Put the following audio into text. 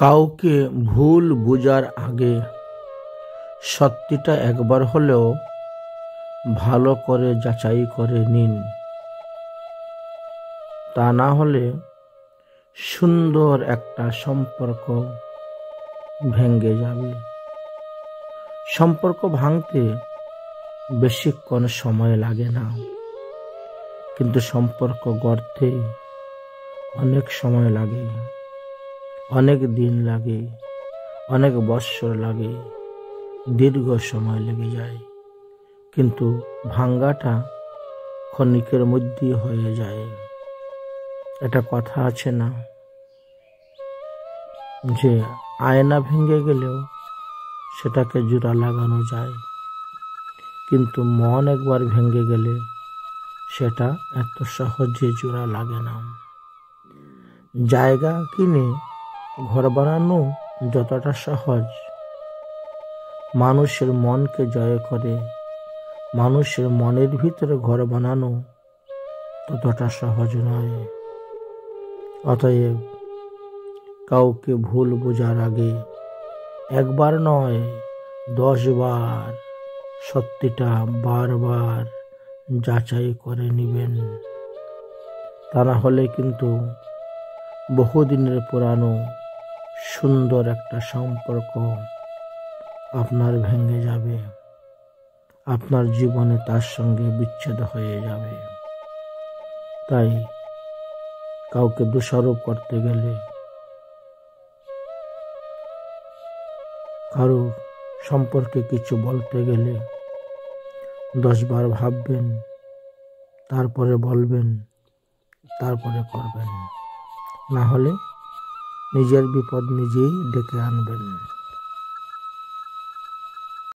কাউকে ভুল বোঝার আগে সত্যিটা একবার হলেও ভালো করে যাচাই করে নিন। তা না হলে সুন্দর একটা সম্পর্ক ভেঙে যাবে। সম্পর্ক ভাঙতে বেশিক্ষণ সময় লাগে না, কিন্তু সম্পর্ক গড়তে অনেক সময় লাগে, অনেক দিন লাগে, অনেক বৎসর লাগে, দীর্ঘ সময় লেগে যায়। কিন্তু ভাঙ্গাটা ক্ষণিকের মধ্যেই হয়ে যায়। একটা কথা আছে না, যে আয়না ভেঙে গেলেও সেটাকে জোড়া লাগানো যায়, কিন্তু মন একবার ভেঙে গেলে সেটা এত সহজে জোড়া লাগে না। জায়গা কিনে ঘর বানানো যতটা সহজ, মানুষের মনকে জয় করে মানুষের মনের ভিতরে ঘর বানানো ততটা সহজ নয়। অতএব কাউকে ভুল বোঝার আগে একবার নয় 10 বার সত্যিটা বারবার যাচাই করে নেবেন। তা না হলে কিন্তু বহুদিনের পুরানো সুন্দর একটা সম্পর্ক আপনার ভেঙে যাবে, আপনার জীবনে তার সঙ্গে বিচ্ছেদ হয়ে যাবে। তাই কাউকে দোষারোপ করতে গেলে, কারো সম্পর্কে কিছু বলতে গেলে 10 বার ভাববেন, তারপরে বলবেন, তারপরে করবেন। না হলে নিজের বিপদ নিজেই ডেকে আনবেন।